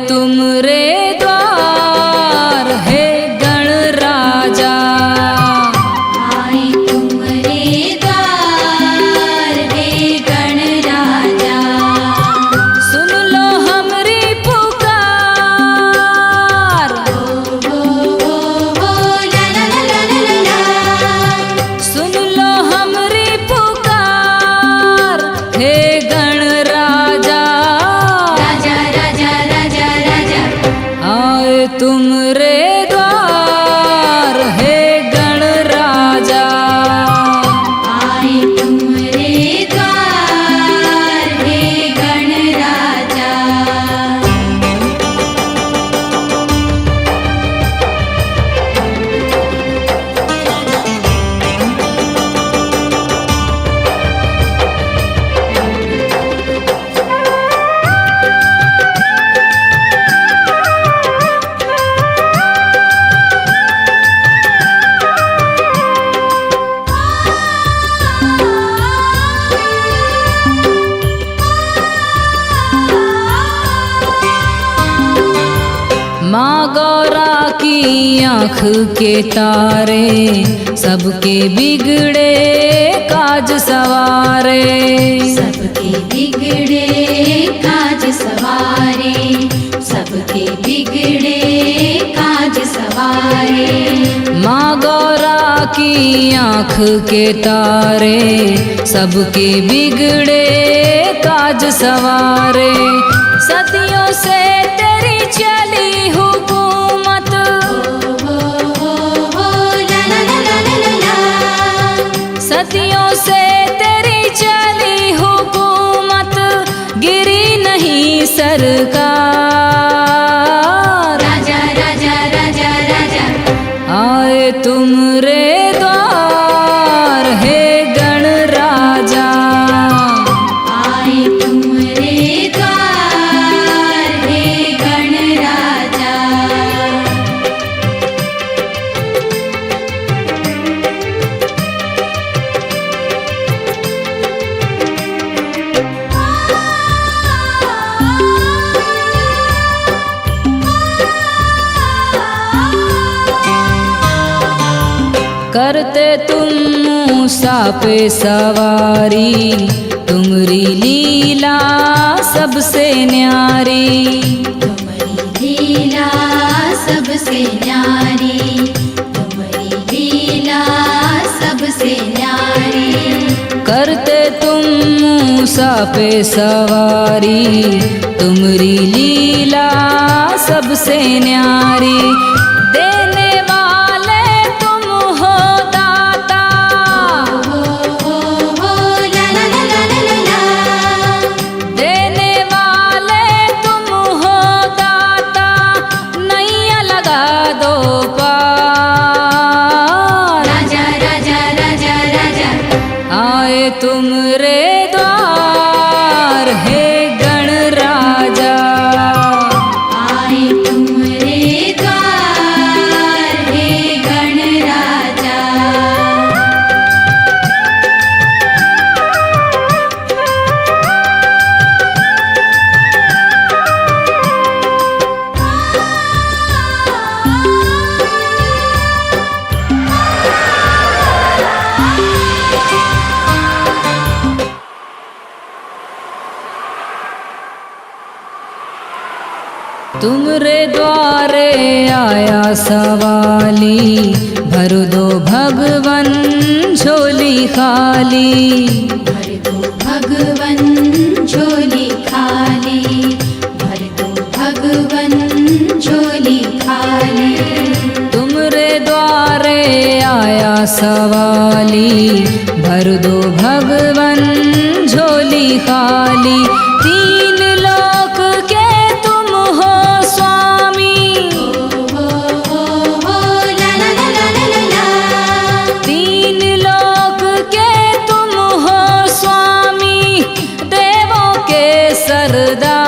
तुमरे द्वार हे गणराजा, आए तुमरे द्वार हे गणराजा। सुन लो हमरी पुकार, ओ ला ला ला ला ला ला। सुन लो हमरी पुकार हे गणराजा। राजा राजा राजा राजा, आए तुमरे द्वार हे गणराजा, आए तुमरे द्वार हे गणराजा। माँ गौरा की आँख के तारे सबके बिगड़े काज सवारे। सबके बिगड़े काज सवारे, सबके बिगड़े काज सवारे। माँ गौरा की आँख के तारे सबके बिगड़े काज सवारे। सदियों से तेरी चली हुकूमत, ला ला ला ला ला ला। सदियों से तेरी चली हुकूमत, गिरी नहीं सरकार। राजा राजा राजा राजा, आए तुमरे द्वार हे गणराजा, आए तुमरे द्वार हे गणराजा। करते तुम मूसा पे सवारी, तुमरी लीला सबसे न्यारी। तुम्हारी लीला सबसे न्यारी, तुम्हारी लीला सबसे न्यारी। करते तुम मूसा पे सवारी, तुमरी लीला सबसे न्यारी। देने वाले तुम हो दाता, ला ला ला ला ला ला। देने वाले तुम हो दाता, नैया लगा दो पार। राजा राजा राजा राजा, आए तुमरे द्वार हे गणराजा, आए तुमरे द्वार हे गणराजा। तुमरे द्वारे आया सवाली, भर दो भगवन झोली खाली। भर दो भगवन झोली खाली, भर दो भगवन झोली खाली। तुमरे द्वारे आया सवाली, भर दो भगवन झोली खाली। तीन लोक के तुम हो स्वामी, ला ला ला ला ला ला। तीन लोक के तुम हो स्वामी, देवों के सरदार।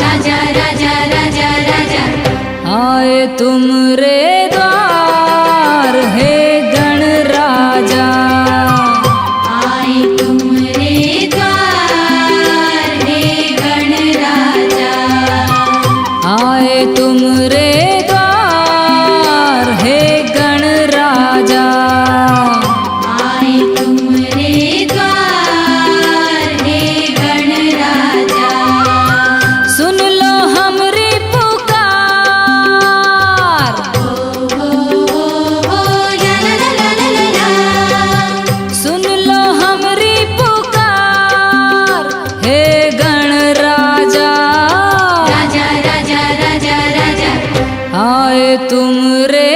राजा राजा राजा राजा आए तुमरे द्वार हे गण राजा, आए तुमरे द्वार हे गण राजा, आए तुमरे द्वार हे गण राजा। आए तुमरे द्वार हे गण राजा। सुन लो हमरी पुकार, ला ला ला ला ला ला। सुन लो हमरी पुकार हे गण राजा। राजा राजा राजा राजा आए तुमरे